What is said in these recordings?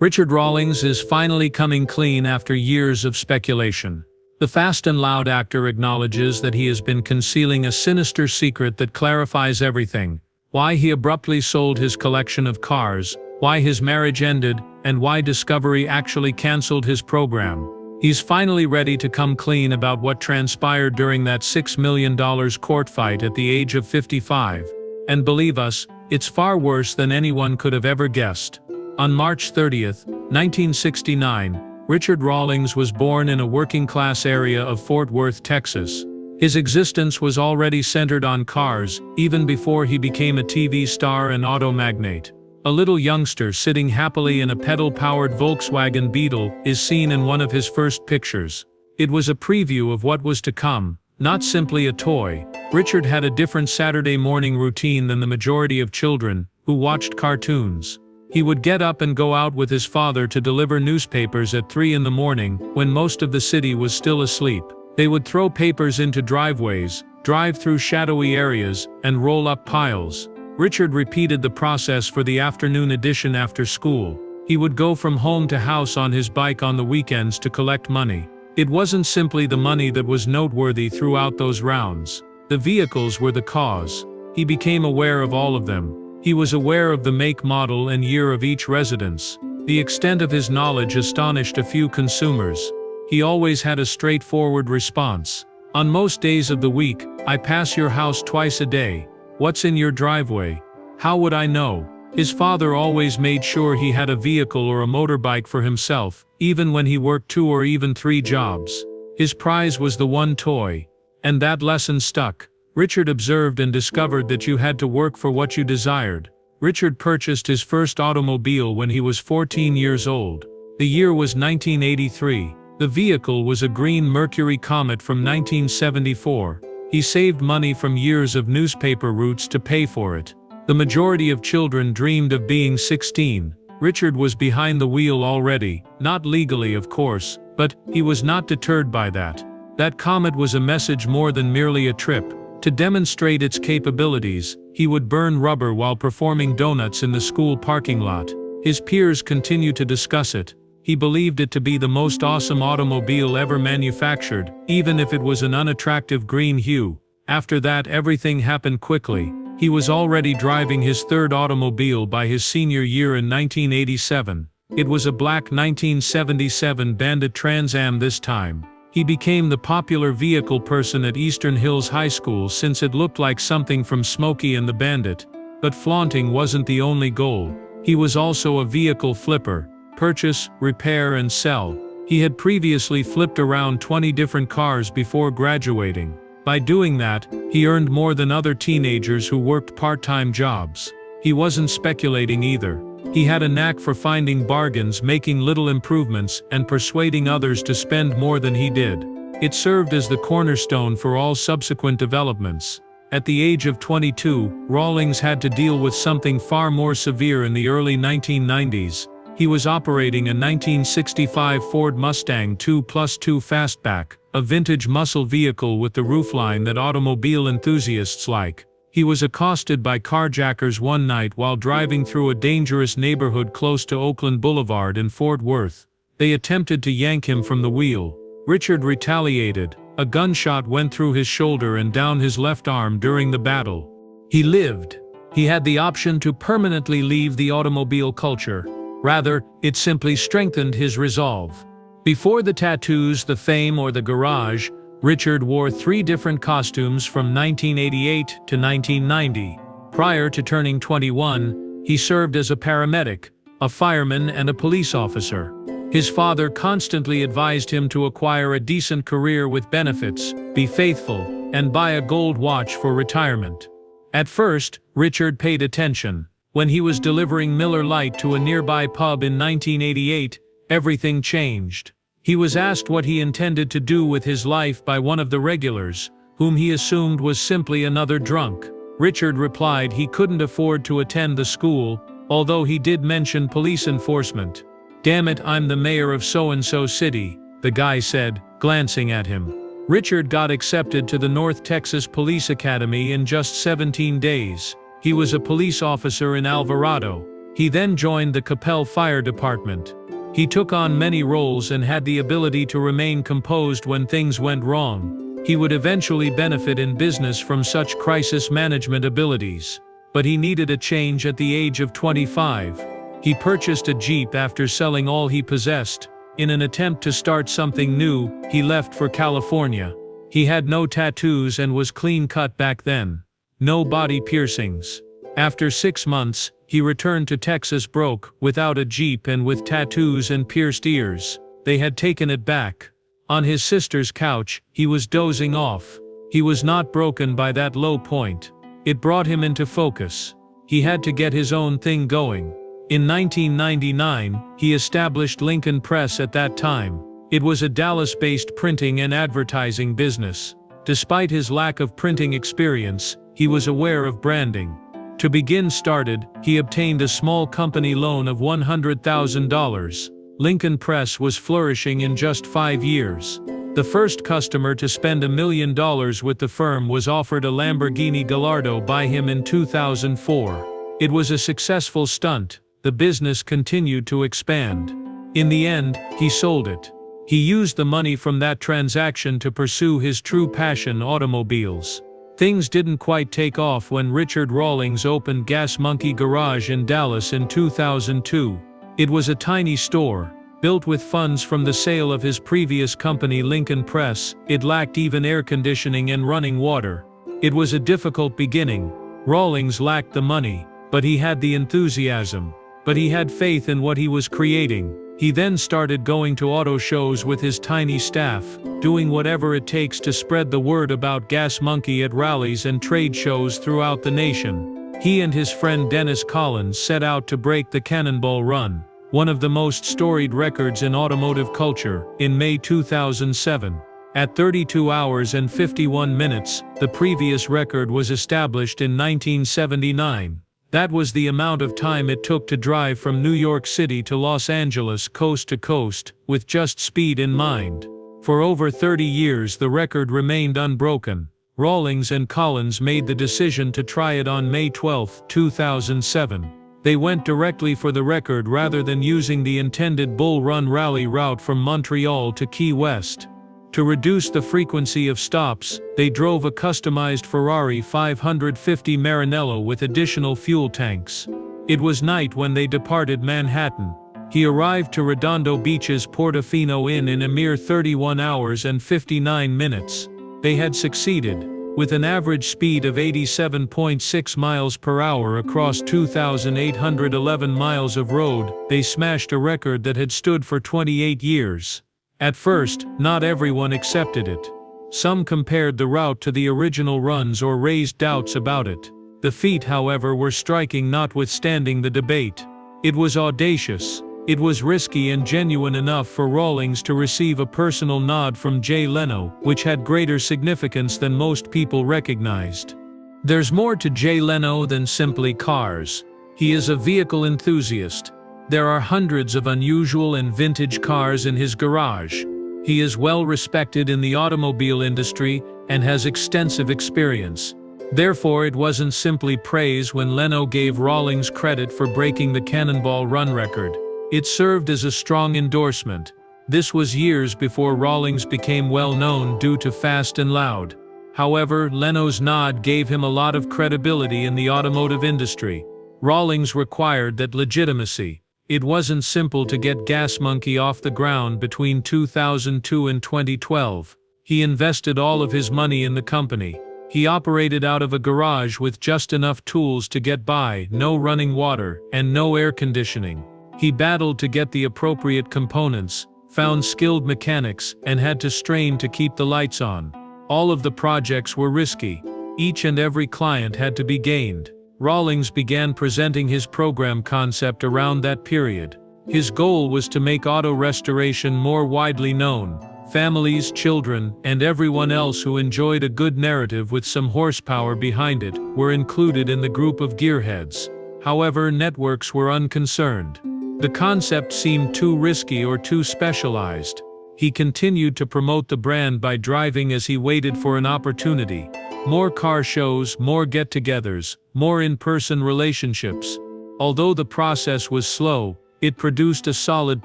Richard Rawlings is finally coming clean after years of speculation. The Fast and Loud actor acknowledges that he has been concealing a sinister secret that clarifies everything: why he abruptly sold his collection of cars, why his marriage ended, and why Discovery actually cancelled his program. He's finally ready to come clean about what transpired during that $6 million court fight at the age of 55. And believe us, it's far worse than anyone could have ever guessed. On March 30, 1969, Richard Rawlings was born in a working-class area of Fort Worth, Texas. His existence was already centered on cars, even before he became a TV star and auto magnate. A little youngster sitting happily in a pedal-powered Volkswagen Beetle is seen in one of his first pictures. It was a preview of what was to come, not simply a toy. Richard had a different Saturday morning routine than the majority of children, who watched cartoons. He would get up and go out with his father to deliver newspapers at 3 in the morning, when most of the city was still asleep. They would throw papers into driveways, drive through shadowy areas, and roll up piles. Richard repeated the process for the afternoon edition after school. He would go from home to house on his bike on the weekends to collect money. It wasn't simply the money that was noteworthy throughout those rounds. The vehicles were the cause. He became aware of all of them. He was aware of the make, model, and year of each residence. The extent of his knowledge astonished a few consumers. He always had a straightforward response. "On most days of the week, I pass your house twice a day. What's in your driveway? How would I know?" His father always made sure he had a vehicle or a motorbike for himself, even when he worked 2 or even 3 jobs. His prize was the one toy. And that lesson stuck. Richard observed and discovered that you had to work for what you desired. Richard purchased his first automobile when he was 14 years old. The year was 1983. The vehicle was a green Mercury Comet from 1974. He saved money from years of newspaper routes to pay for it. The majority of children dreamed of being 16. Richard was behind the wheel already, not legally of course, but he was not deterred by that. That Comet was a message more than merely a trip. To demonstrate its capabilities, he would burn rubber while performing donuts in the school parking lot. His peers continued to discuss it. He believed it to be the most awesome automobile ever manufactured, even if it was an unattractive green hue. After that, everything happened quickly. He was already driving his third automobile by his senior year in 1987. It was a black 1977 Bandit Trans Am this time. He became the popular vehicle person at Eastern Hills High School since it looked like something from Smokey and the Bandit. But flaunting wasn't the only goal. He was also a vehicle flipper. Purchase, repair, and sell. He had previously flipped around 20 different cars before graduating. By doing that, he earned more than other teenagers who worked part-time jobs. He wasn't speculating either. He had a knack for finding bargains, making little improvements, and persuading others to spend more than he did. It served as the cornerstone for all subsequent developments. At the age of 22, Rawlings had to deal with something far more severe in the early 1990s. He was operating a 1965 Ford Mustang 2+2 Fastback, a vintage muscle vehicle with the roofline that automobile enthusiasts like. He was accosted by carjackers one night while driving through a dangerous neighborhood close to Oakland Boulevard in Fort Worth. They attempted to yank him from the wheel. Richard retaliated. A gunshot went through his shoulder and down his left arm during the battle. He lived. He had the option to permanently leave the automobile culture. Rather, it simply strengthened his resolve. Before the tattoos, the fame, or the garage, Richard wore 3 different costumes from 1988 to 1990. Prior to turning 21, he served as a paramedic, a fireman, and a police officer. His father constantly advised him to acquire a decent career with benefits, be faithful, and buy a gold watch for retirement. At first, Richard paid attention. When he was delivering Miller Lite to a nearby pub in 1988, everything changed. He was asked what he intended to do with his life by one of the regulars, whom he assumed was simply another drunk. Richard replied he couldn't afford to attend the school, although he did mention police enforcement. "Damn it, I'm the mayor of so-and-so city," the guy said, glancing at him. Richard got accepted to the North Texas Police Academy in just 17 days. He was a police officer in Alvarado. He then joined the Capel Fire Department. He took on many roles and had the ability to remain composed when things went wrong. He would eventually benefit in business from such crisis management abilities. But he needed a change at the age of 25. He purchased a Jeep after selling all he possessed. In an attempt to start something new, he left for California. He had no tattoos and was clean-cut back then. No body piercings. After 6 months, he returned to Texas broke, without a Jeep and with tattoos and pierced ears. They had taken it back. On his sister's couch, he was dozing off. He was not broken by that low point. It brought him into focus. He had to get his own thing going. In 1999, he established Lincoln Press at that time. It was a Dallas-based printing and advertising business. Despite his lack of printing experience, he was aware of branding. To begin started, he obtained a small company loan of $100,000. Lincoln Press was flourishing in just 5 years. The first customer to spend $1 million with the firm was offered a Lamborghini Gallardo by him in 2004. It was a successful stunt. The business continued to expand. In the end, he sold it. He used the money from that transaction to pursue his true passion, automobiles. Things didn't quite take off when Richard Rawlings opened Gas Monkey Garage in Dallas in 2002. It was a tiny store, built with funds from the sale of his previous company Lincoln Press. It lacked even air conditioning and running water. It was a difficult beginning. Rawlings lacked the money, but he had the enthusiasm. But he had faith in what he was creating. He then started going to auto shows with his tiny staff, doing whatever it takes to spread the word about Gas Monkey at rallies and trade shows throughout the nation. He and his friend Dennis Collins set out to break the Cannonball Run, one of the most storied records in automotive culture, in May 2007. At 32 hours and 51 minutes, the previous record was established in 1979. That was the amount of time it took to drive from New York City to Los Angeles coast to coast, with just speed in mind. For over 30 years the record remained unbroken. Rawlings and Collins made the decision to try it on May 12, 2007. They went directly for the record rather than using the intended Bull Run rally route from Montreal to Key West. To reduce the frequency of stops, they drove a customized Ferrari 550 Maranello with additional fuel tanks. It was night when they departed Manhattan. He arrived to Redondo Beach's Portofino Inn in a mere 31 hours and 59 minutes. They had succeeded. With an average speed of 87.6 miles per hour across 2,811 miles of road, they smashed a record that had stood for 28 years. At first, not everyone accepted it. Some compared the route to the original runs or raised doubts about it. The feat, however, were striking notwithstanding the debate. It was audacious. It was risky and genuine enough for Rawlings to receive a personal nod from Jay Leno, which had greater significance than most people recognized. There's more to Jay Leno than simply cars. He is a vehicle enthusiast. There are hundreds of unusual and vintage cars in his garage. He is well respected in the automobile industry and has extensive experience. Therefore, it wasn't simply praise when Leno gave Rawlings credit for breaking the Cannonball Run record. It served as a strong endorsement. This was years before Rawlings became well known due to Fast and Loud. However, Leno's nod gave him a lot of credibility in the automotive industry. Rawlings required that legitimacy. It wasn't simple to get Gas Monkey off the ground between 2002 and 2012. He invested all of his money in the company. He operated out of a garage with just enough tools to get by, no running water, and no air conditioning. He battled to get the appropriate components, found skilled mechanics, and had to strain to keep the lights on. All of the projects were risky. Each and every client had to be gained. Rawlings began presenting his program concept around that period. His goal was to make auto restoration more widely known. Families, children, and everyone else who enjoyed a good narrative with some horsepower behind it were included in the group of gearheads. However, networks were unconcerned. The concept seemed too risky or too specialized. He continued to promote the brand by driving as he waited for an opportunity. More car shows, more get-togethers, more in-person relationships. Although the process was slow, it produced a solid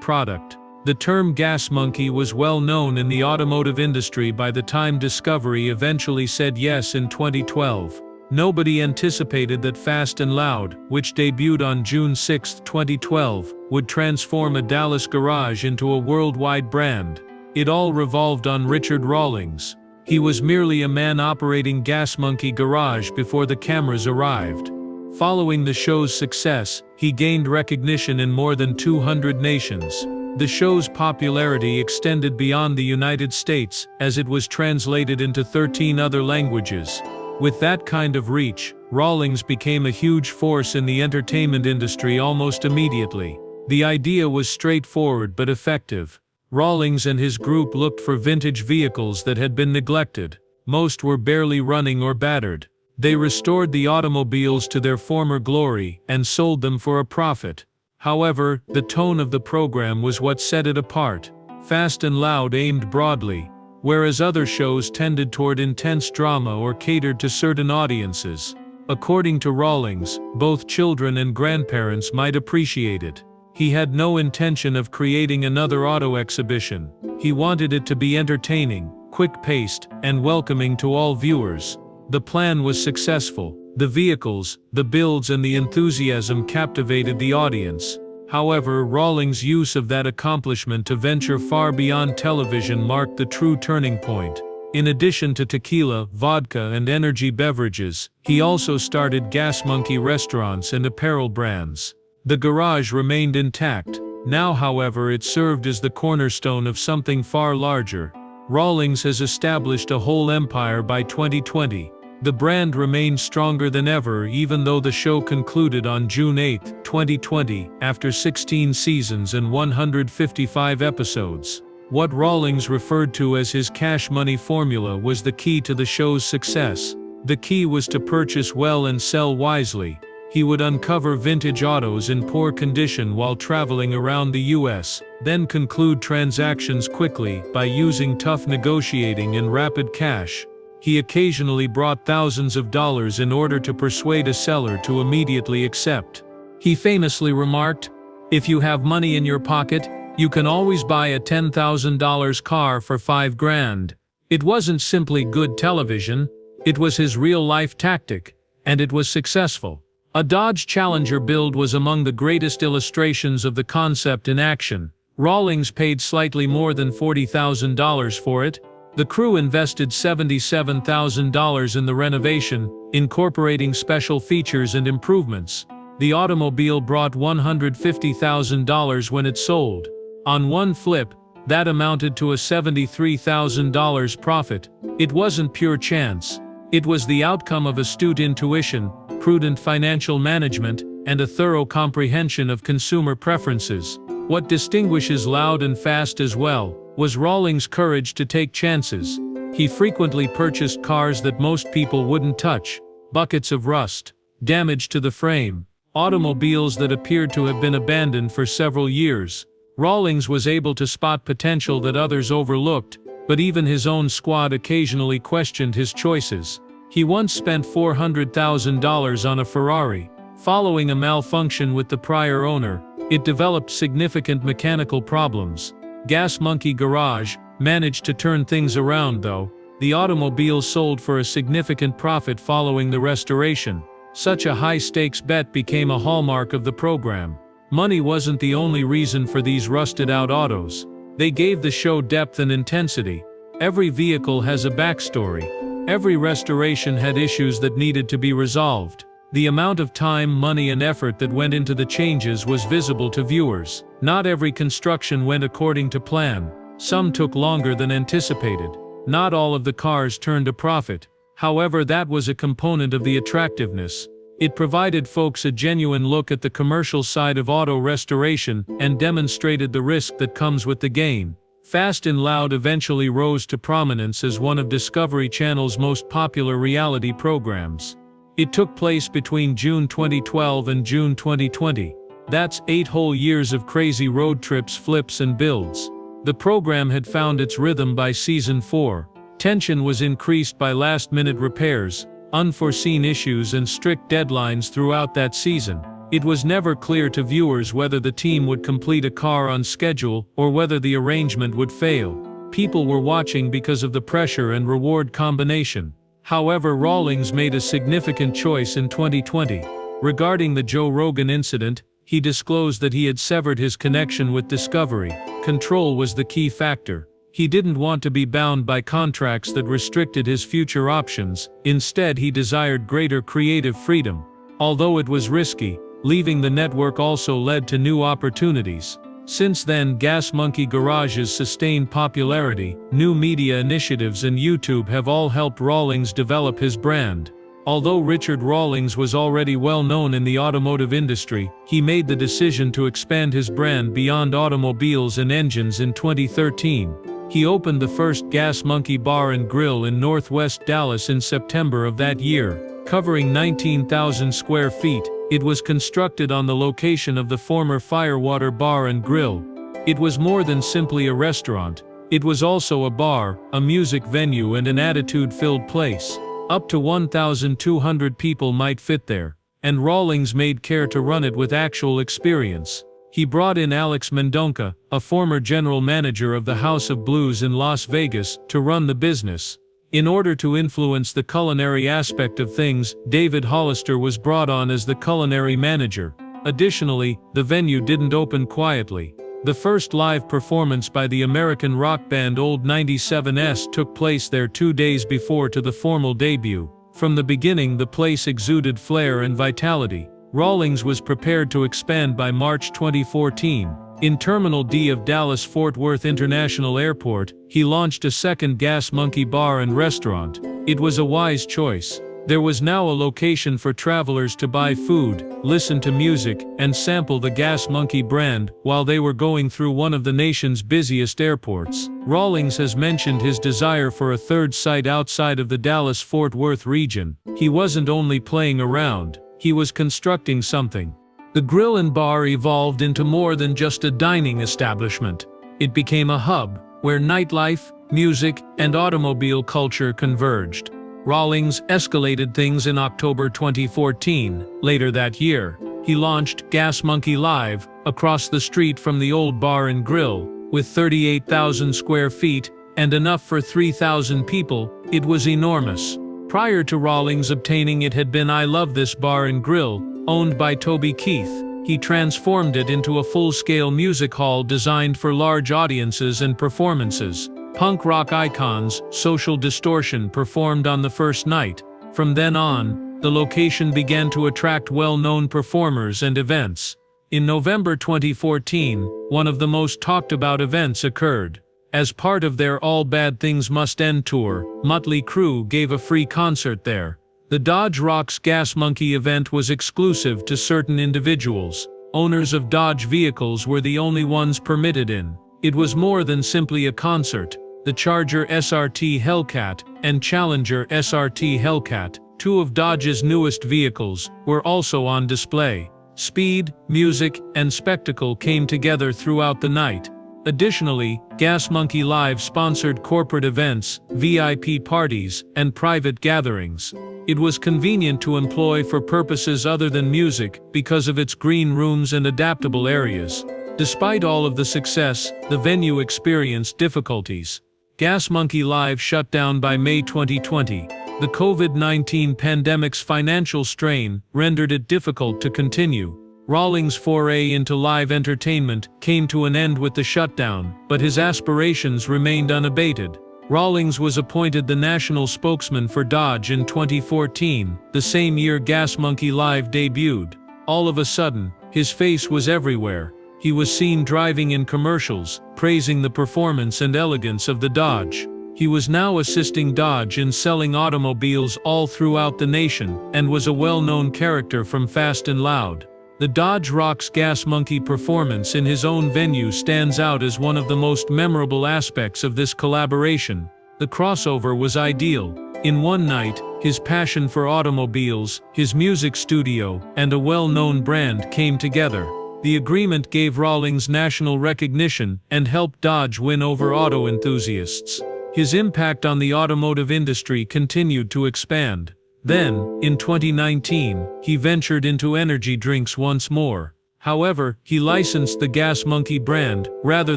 product. The term gas monkey was well known in the automotive industry by the time Discovery eventually said yes in 2012. Nobody anticipated that Fast and Loud, which debuted on June 6, 2012, would transform a Dallas garage into a worldwide brand. It all revolved on Richard Rawlings. He was merely a man operating Gas Monkey Garage before the cameras arrived. Following the show's success, he gained recognition in more than 200 nations. The show's popularity extended beyond the United States, as it was translated into 13 other languages. With that kind of reach, Rawlings became a huge force in the entertainment industry almost immediately. The idea was straightforward but effective. Rawlings and his group looked for vintage vehicles that had been neglected. Most were barely running or battered. They restored the automobiles to their former glory and sold them for a profit. However, the tone of the program was what set it apart. Fast and Loud aimed broadly, whereas other shows tended toward intense drama or catered to certain audiences. According to Rawlings, both children and grandparents might appreciate it. He had no intention of creating another auto exhibition. He wanted it to be entertaining, quick-paced, and welcoming to all viewers. The plan was successful. The vehicles, the builds and the enthusiasm captivated the audience. However, Rawlings' use of that accomplishment to venture far beyond television marked the true turning point. In addition to tequila, vodka and energy beverages, he also started Gas Monkey restaurants and apparel brands. The garage remained intact. Now, however, it served as the cornerstone of something far larger. Rawlings has established a whole empire by 2020. The brand remained stronger than ever even though the show concluded on June 8, 2020, after 16 seasons and 155 episodes. What Rawlings referred to as his cash money formula was the key to the show's success. The key was to purchase well and sell wisely. He would uncover vintage autos in poor condition while traveling around the US, then conclude transactions quickly by using tough negotiating and rapid cash. He occasionally brought thousands of dollars in order to persuade a seller to immediately accept. He famously remarked, "If you have money in your pocket, you can always buy a $10,000 car for $5 grand. It wasn't simply good television, it was his real-life tactic, and it was successful. A Dodge Challenger build was among the greatest illustrations of the concept in action. Rawlings paid slightly more than $40,000 for it. The crew invested $77,000 in the renovation, incorporating special features and improvements. The automobile brought $150,000 when it sold. On one flip, that amounted to a $73,000 profit. It wasn't pure chance. It was the outcome of astute intuition, prudent financial management, and a thorough comprehension of consumer preferences. What distinguishes Loud and Fast as well was Rawlings' courage to take chances. He frequently purchased cars that most people wouldn't touch, buckets of rust, damage to the frame, automobiles that appeared to have been abandoned for several years. Rawlings was able to spot potential that others overlooked, but even his own squad occasionally questioned his choices. He once spent $400,000 on a Ferrari. Following a malfunction with the prior owner, it developed significant mechanical problems. Gas Monkey Garage managed to turn things around though. The automobile sold for a significant profit following the restoration. Such a high-stakes bet became a hallmark of the program. Money wasn't the only reason for these rusted-out autos. They gave the show depth and intensity. Every vehicle has a backstory. Every restoration had issues that needed to be resolved. The amount of time, money and effort that went into the changes was visible to viewers. Not every construction went according to plan. Some took longer than anticipated. Not all of the cars turned a profit. However, that was a component of the attractiveness. It provided folks a genuine look at the commercial side of auto restoration and demonstrated the risk that comes with the game. Fast and Loud eventually rose to prominence as one of Discovery Channel's most popular reality programs. It took place between June 2012 and June 2020. That's 8 whole years of crazy road trips, flips and builds. The program had found its rhythm by season 4. Tension was increased by last-minute repairs, unforeseen issues and strict deadlines throughout that season. It was never clear to viewers whether the team would complete a car on schedule or whether the arrangement would fail. People were watching because of the pressure and reward combination. However, Rawlings made a significant choice in 2020. Regarding the Joe Rogan incident, he disclosed that he had severed his connection with Discovery. Control was the key factor. He didn't want to be bound by contracts that restricted his future options. Instead, he desired greater creative freedom. Although it was risky, leaving the network also led to new opportunities. Since then, Gas Monkey Garage's sustained popularity, new media initiatives and YouTube have all helped Rawlings develop his brand. Although Richard Rawlings was already well known in the automotive industry, he made the decision to expand his brand beyond automobiles and engines in 2013. He opened the first Gas Monkey Bar and Grill in Northwest Dallas in September of that year. Covering 19,000 square feet, it was constructed on the location of the former Firewater Bar and Grill. It was more than simply a restaurant. It was also a bar, a music venue and an attitude-filled place. Up to 1,200 people might fit there, and Rawlings made care to run it with actual experience. He brought in Alex Mendonca, a former general manager of the House of Blues in Las Vegas, to run the business. In order to influence the culinary aspect of things, David Hollister was brought on as the culinary manager. Additionally, the venue didn't open quietly. The first live performance by the American rock band Old 97s took place there 2 days before to the formal debut. From the beginning, the place exuded flair and vitality. Rawlings was prepared to expand by March 2014. In Terminal D of Dallas-Fort Worth International Airport, he launched a second Gas Monkey Bar and Restaurant. It was a wise choice. There was now a location for travelers to buy food, listen to music, and sample the Gas Monkey brand while they were going through one of the nation's busiest airports. Rawlings has mentioned his desire for a third site outside of the Dallas-Fort Worth region. He wasn't only playing around, he was constructing something. The grill and bar evolved into more than just a dining establishment. It became a hub where nightlife, music, and automobile culture converged. Rawlings escalated things in October 2014. Later that year, he launched Gas Monkey Live across the street from the old bar and grill. With 38,000 square feet and enough for 3,000 people, it was enormous. Prior to Rawlings obtaining it had been I Love This Bar and Grill, owned by Toby Keith. He transformed it into a full-scale music hall designed for large audiences and performances. Punk rock icons, Social Distortion performed on the first night. From then on, the location began to attract well-known performers and events. In November 2014, one of the most talked-about events occurred. As part of their All Bad Things Must End tour, Mötley Crüe gave a free concert there. The Dodge Rocks Gas Monkey event was exclusive to certain individuals. Owners of Dodge vehicles were the only ones permitted in. It was more than simply a concert. The Charger SRT Hellcat and Challenger SRT Hellcat, two of Dodge's newest vehicles, were also on display. Speed, music, and spectacle came together throughout the night. Additionally, Gas Monkey Live sponsored corporate events, VIP parties, and private gatherings. It was convenient to employ for purposes other than music because of its green rooms and adaptable areas. Despite all of the success, the venue experienced difficulties. Gas Monkey Live shut down by May 2020. The COVID-19 pandemic's financial strain rendered it difficult to continue. Rawlings' foray into live entertainment came to an end with the shutdown, but his aspirations remained unabated. Rawlings was appointed the national spokesman for Dodge in 2014, the same year Gas Monkey Live debuted. All of a sudden, his face was everywhere. He was seen driving in commercials, praising the performance and elegance of the Dodge. He was now assisting Dodge in selling automobiles all throughout the nation, and was a well-known character from Fast and Loud. The Dodge Rocks Gas Monkey performance in his own venue stands out as one of the most memorable aspects of this collaboration. The crossover was ideal. In one night, his passion for automobiles, his music studio, and a well-known brand came together. The agreement gave Rawlings national recognition and helped Dodge win over auto enthusiasts. His impact on the automotive industry continued to expand. Then, in 2019, he ventured into energy drinks once more. However, he licensed the Gas Monkey brand, rather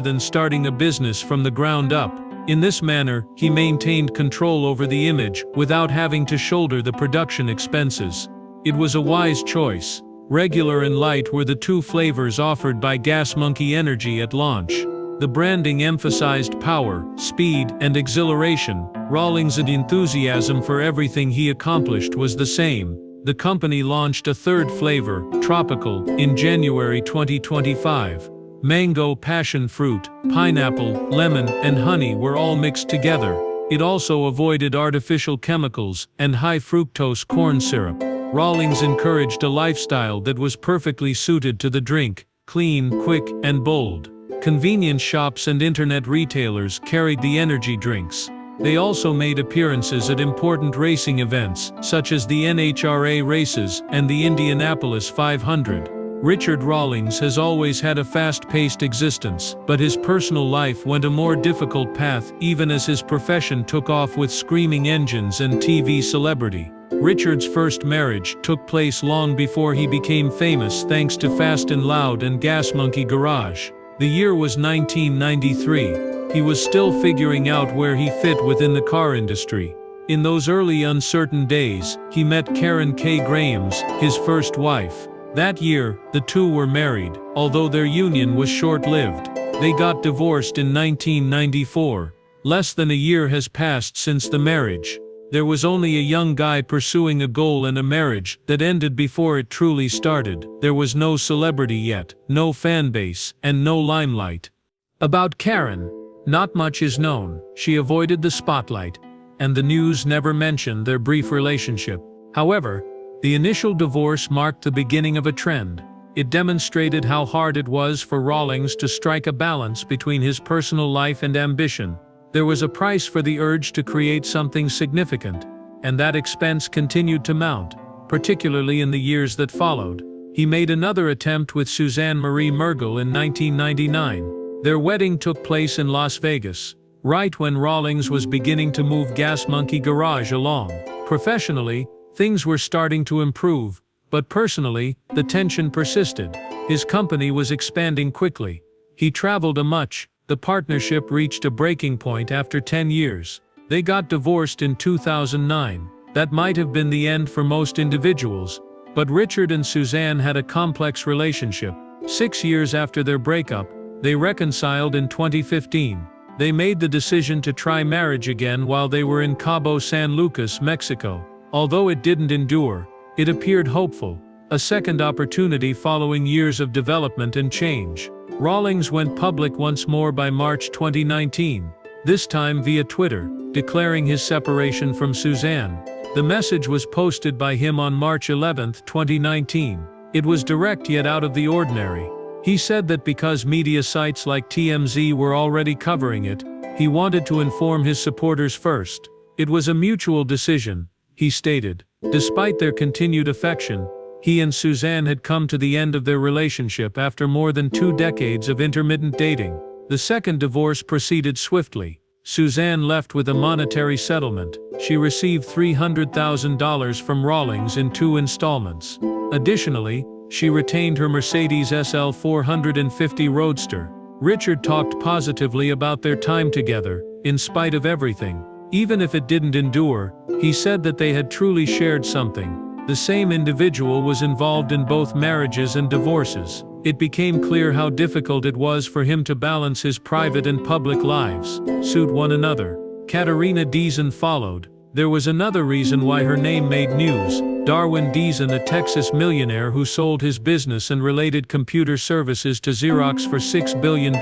than starting a business from the ground up. In this manner, he maintained control over the image, without having to shoulder the production expenses. It was a wise choice. Regular and light were the two flavors offered by Gas Monkey Energy at launch. The branding emphasized power, speed, and exhilaration. Rawlings' enthusiasm for everything he accomplished was the same. The company launched a third flavor, Tropical, in January 2025. Mango, passion fruit, pineapple, lemon, and honey were all mixed together. It also avoided artificial chemicals and high fructose corn syrup. Rawlings encouraged a lifestyle that was perfectly suited to the drink: clean, quick, and bold. Convenience shops and internet retailers carried the energy drinks. They also made appearances at important racing events, such as the NHRA races and the Indianapolis 500. Richard Rawlings has always had a fast-paced existence, but his personal life went a more difficult path even as his profession took off with screaming engines and TV celebrity. Richard's first marriage took place long before he became famous thanks to Fast and Loud and Gas Monkey Garage. The year was 1993. He was still figuring out where he fit within the car industry. In those early uncertain days, he met Karen K. Grahams, his first wife. That year, the two were married, although their union was short-lived. They got divorced in 1994. Less than a year has passed since the marriage. There was only a young guy pursuing a goal and a marriage that ended before it truly started. There was no celebrity yet, no fan base, and no limelight. About Karen, not much is known. She avoided the spotlight, and the news never mentioned their brief relationship. However, the initial divorce marked the beginning of a trend. It demonstrated how hard it was for Rawlings to strike a balance between his personal life and ambition. There was a price for the urge to create something significant, and that expense continued to mount, particularly in the years that followed. He made another attempt with Suzanne Marie Mergel in 1999. Their wedding took place in Las Vegas, right when Rawlings was beginning to move Gas Monkey Garage along. Professionally, things were starting to improve, but personally, the tension persisted. His company was expanding quickly. He traveled much. The partnership reached a breaking point after 10 years. They got divorced in 2009. That might have been the end for most individuals, but Richard and Suzanne had a complex relationship. 6 years after their breakup, they reconciled in 2015. They made the decision to try marriage again while they were in Cabo San Lucas, Mexico. Although it didn't endure, it appeared hopeful. A second opportunity following years of development and change. Rawlings went public once more by March 2019, this time via Twitter, declaring his separation from Suzanne. The message was posted by him on March 11, 2019. It was direct yet out of the ordinary. He said that because media sites like TMZ were already covering it, he wanted to inform his supporters first. It was a mutual decision, he stated. Despite their continued affection, he and Suzanne had come to the end of their relationship after more than 2 decades of intermittent dating. The second divorce proceeded swiftly. Suzanne left with a monetary settlement. She received $300,000 from Rawlings in 2 installments. Additionally, she retained her Mercedes SL 450 Roadster. Richard talked positively about their time together, in spite of everything. Even if it didn't endure, he said that they had truly shared something. The same individual was involved in both marriages and divorces. It became clear how difficult it was for him to balance his private and public lives, suit one another. Katerina Deason followed. There was another reason why her name made news. Darwin Deason, a Texas millionaire who sold his business and related computer services to Xerox for $6 billion,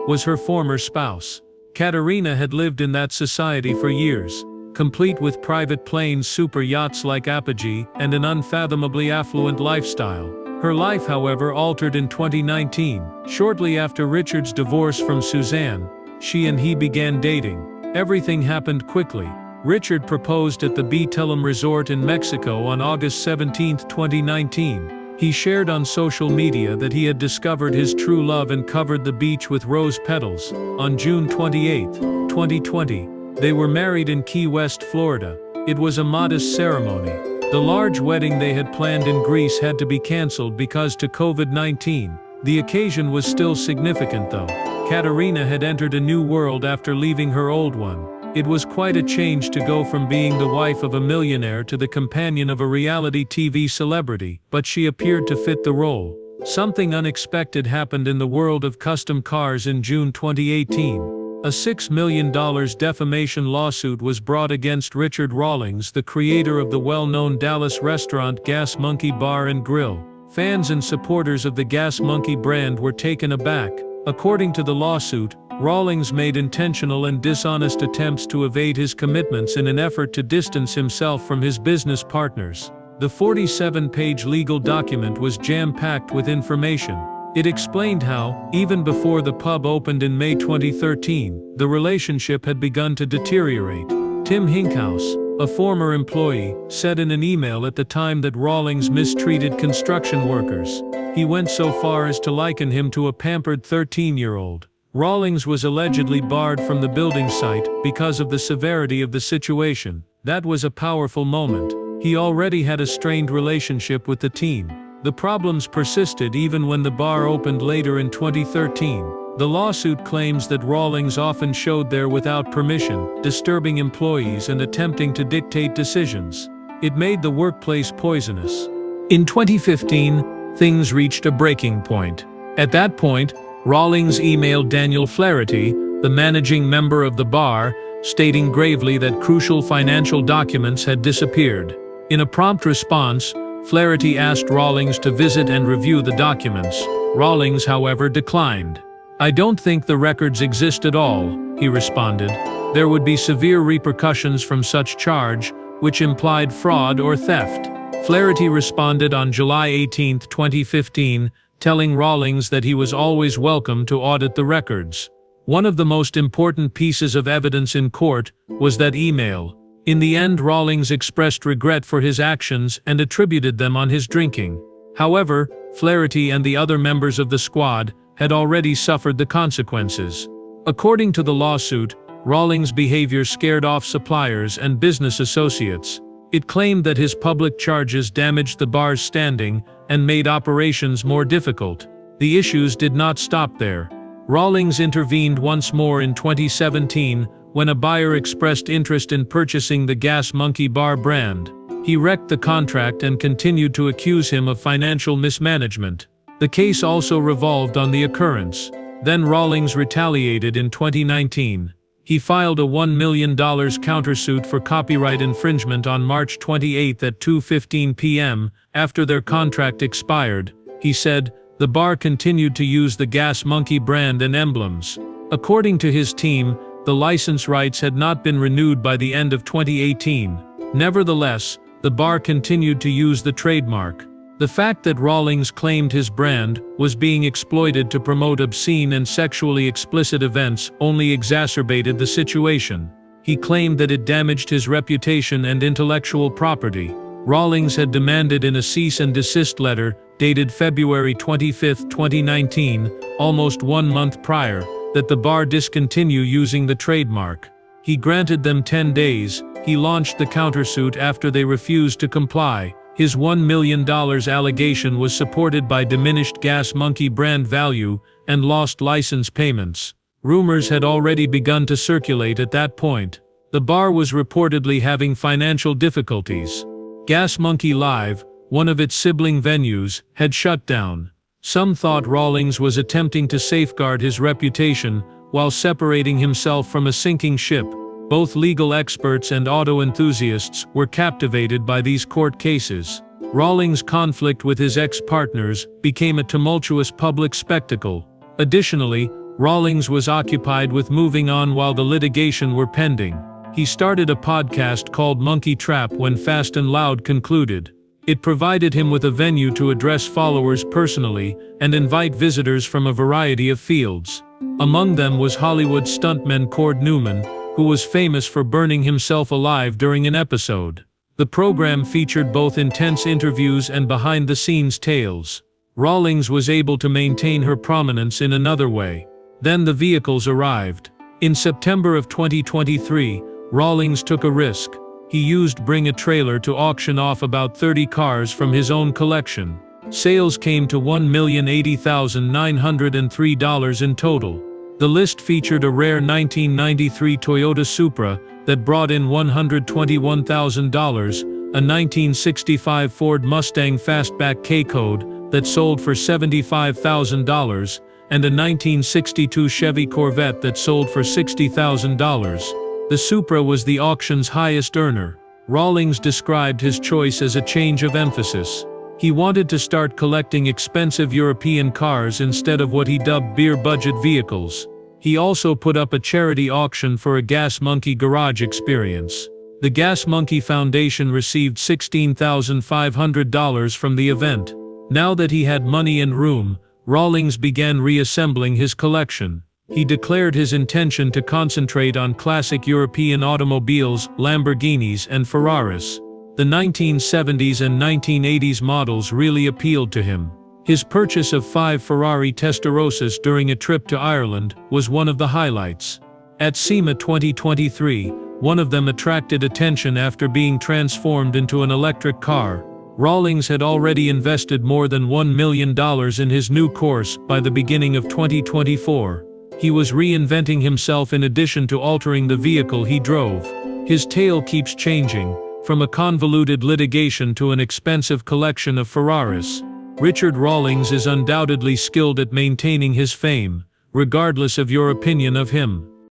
was her former spouse. Katerina had lived in that society for years, complete with private planes, super yachts like Apogee, and an unfathomably affluent lifestyle. Her life, however, altered in 2019. Shortly after Richard's divorce from Suzanne, she and he began dating. Everything happened quickly. Richard proposed at the Tulum Resort in Mexico on August 17, 2019. He shared on social media that he had discovered his true love and covered the beach with rose petals. On June 28, 2020, they were married in Key West, Florida. It was a modest ceremony. The large wedding they had planned in Greece had to be cancelled because of COVID-19. The occasion was still significant though. Katerina had entered a new world after leaving her old one. It was quite a change to go from being the wife of a millionaire to the companion of a reality TV celebrity, but she appeared to fit the role. Something unexpected happened in the world of custom cars in June 2018. A $6 million defamation lawsuit was brought against Richard Rawlings, the creator of the well-known Dallas restaurant Gas Monkey Bar and Grill. Fans and supporters of the Gas Monkey brand were taken aback. According to the lawsuit, Rawlings made intentional and dishonest attempts to evade his commitments in an effort to distance himself from his business partners. The 47-page legal document was jam-packed with information. It explained how, even before the pub opened in May 2013, the relationship had begun to deteriorate. Tim Hinkhouse, a former employee, said in an email at the time that Rawlings mistreated construction workers. He went so far as to liken him to a pampered 13-year-old. Rawlings was allegedly barred from the building site because of the severity of the situation. That was a powerful moment. He already had a strained relationship with the team. The problems persisted even when the bar opened later in 2013. The lawsuit claims that Rawlings often showed there without permission, disturbing employees and attempting to dictate decisions. It made the workplace poisonous. In 2015, things reached a breaking point. At that point, Rawlings emailed Daniel Flaherty, the managing member of the bar, stating gravely that crucial financial documents had disappeared. In a prompt response, Flaherty asked Rawlings to visit and review the documents. Rawlings, however, declined. "I don't think the records exist at all," he responded. "There would be severe repercussions from such charge, which implied fraud or theft." Flaherty responded on July 18, 2015, telling Rawlings that he was always welcome to audit the records. One of the most important pieces of evidence in court was that email. In the end, Rawlings expressed regret for his actions and attributed them on his drinking. However, Flaherty and the other members of the squad had already suffered the consequences. According to the lawsuit, Rawlings' behavior scared off suppliers and business associates. It claimed that his public charges damaged the bar's standing and made operations more difficult. The issues did not stop there. Rawlings intervened once more in 2017 when a buyer expressed interest in purchasing the Gas Monkey Bar brand. He wrecked the contract and continued to accuse him of financial mismanagement. The case also revolved on the occurrence. Then Rawlings retaliated in 2019. He filed a $1 million countersuit for copyright infringement on March 28 at 2:15 p.m. after their contract expired. He said, the bar continued to use the Gas Monkey brand and emblems. According to his team, the license rights had not been renewed by the end of 2018. Nevertheless, the bar continued to use the trademark. The fact that Rawlings claimed his brand was being exploited to promote obscene and sexually explicit events only exacerbated the situation. He claimed that it damaged his reputation and intellectual property. Rawlings had demanded in a cease and desist letter, dated February 25, 2019, almost 1 month prior, that the bar discontinue using the trademark. He granted them 10 days. He launched the countersuit after they refused to comply. His $1 million allegation was supported by diminished Gas Monkey brand value and lost license payments. Rumors had already begun to circulate at that point. The bar was reportedly having financial difficulties. Gas Monkey Live, one of its sibling venues, had shut down. Some thought Rawlings was attempting to safeguard his reputation while separating himself from a sinking ship. Both legal experts and auto enthusiasts were captivated by these court cases. Rawlings' conflict with his ex-partners became a tumultuous public spectacle. Additionally, Rawlings was occupied with moving on while the litigation were pending. He started a podcast called Monkey Trap when Fast and Loud concluded. It provided him with a venue to address followers personally and invite visitors from a variety of fields. Among them was Hollywood stuntman Cord Newman, who was famous for burning himself alive during an episode. The program featured both intense interviews and behind-the-scenes tales. Rawlings was able to maintain her prominence in another way. Then the vehicles arrived. In September of 2023, Rawlings took a risk. he used Bring a Trailer to auction off about 30 cars from his own collection. Sales came to $1,080,903 in total. The list featured a rare 1993 Toyota Supra that brought in $121,000, a 1965 Ford Mustang Fastback K-Code that sold for $75,000, and a 1962 Chevy Corvette that sold for $60,000. The Supra was the auction's highest earner. Rawlings described his choice as a change of emphasis. He wanted to start collecting expensive European cars instead of what he dubbed beer-budget vehicles. He also put up a charity auction for a Gas Monkey garage experience. The Gas Monkey Foundation received $16,500 from the event. Now that he had money and room, Rawlings began reassembling his collection. He declared his intention to concentrate on classic European automobiles, Lamborghinis and Ferraris. The 1970s and 1980s models really appealed to him. His purchase of 5 Ferrari Testarossas during a trip to Ireland was one of the highlights. At SEMA 2023, one of them attracted attention after being transformed into an electric car. Rawlings had already invested more than $1 million in his new course by the beginning of 2024. He was reinventing himself in addition to altering the vehicle he drove. His tale keeps changing, from a convoluted litigation to an expensive collection of Ferraris. Richard Rawlings is undoubtedly skilled at maintaining his fame, regardless of your opinion of him.